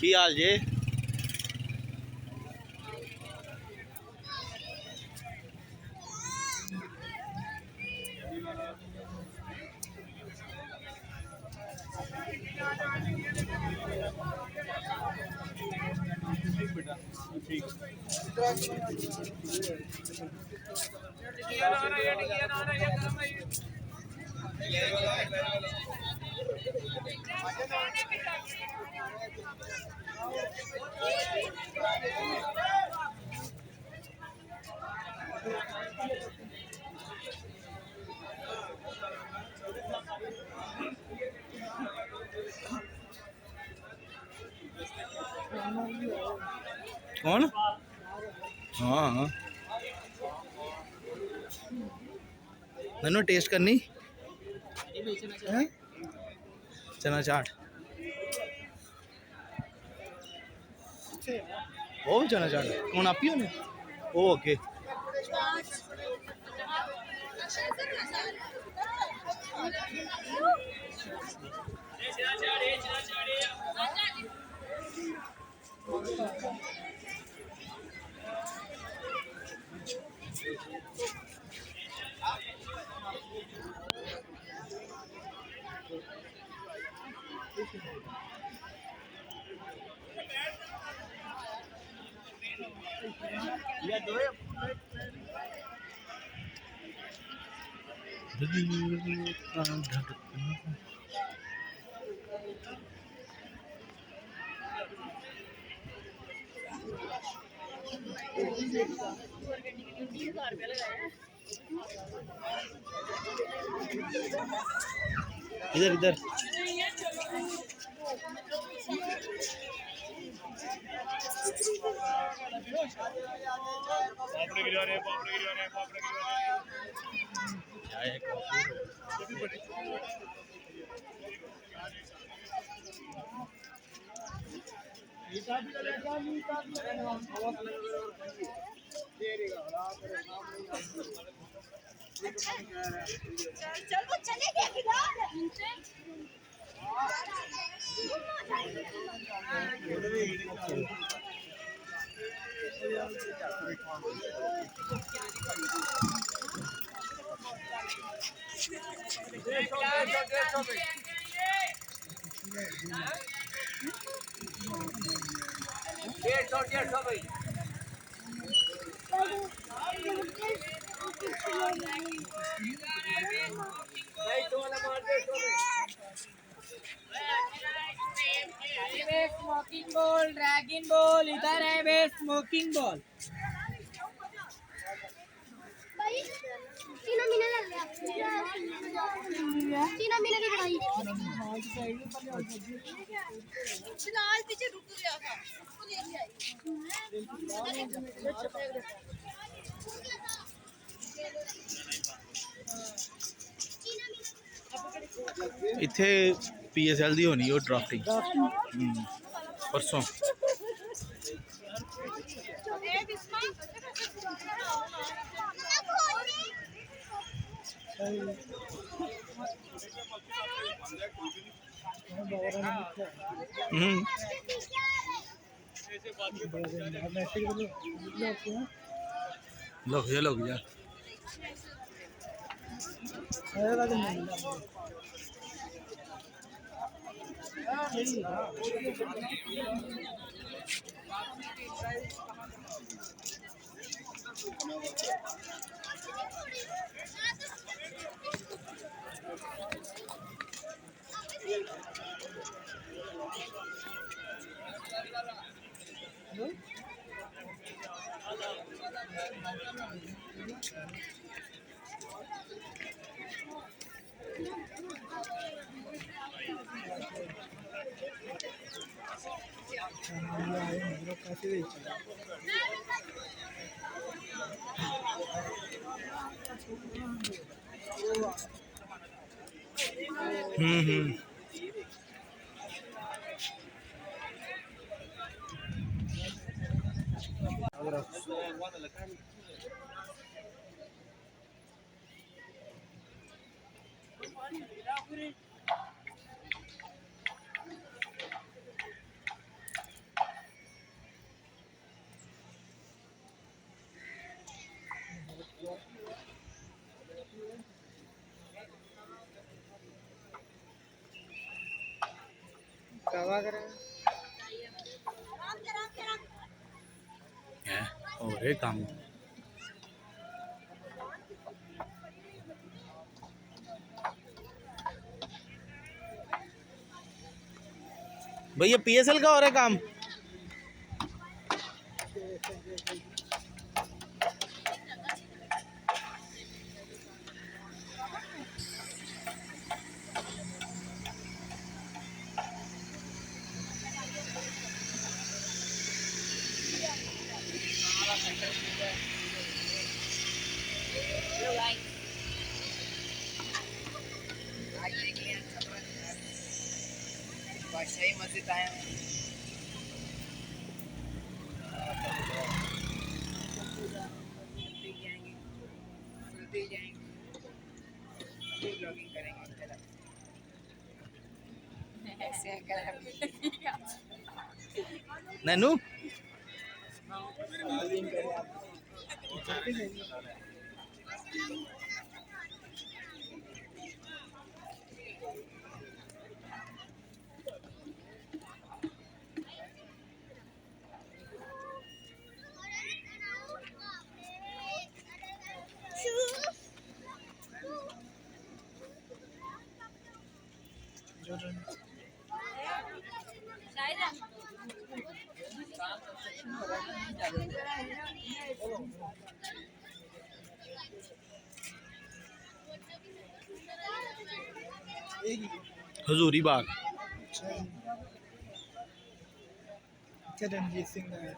की हाल जे? कौन? हाँ हाँ, मैंने टेस्ट करनी है चना चाट। वो चना चाट कौन आप ही हो? ओके। इधर इधर स्मोकिंग बॉल, ड्रैगन बॉल इधर है बे स्मोकिंग बॉल। तीनों महीने लग गया तीनों महीने की पढ़ाई फिलहाल पीछे रुक गया था उसको लेके आई इत्थे PSL दी होनी है ड्राफ्टिंग परसों। लोग जा है हो रहे काम। भैया पीएसएल का हो रहा है काम। बादशाही मस्जिद आए हैं। चलते जाएंगे ब्लॉगिंग करेंगे ऐसे नैनू हजूरी बाग। रणजीत सिंह का है।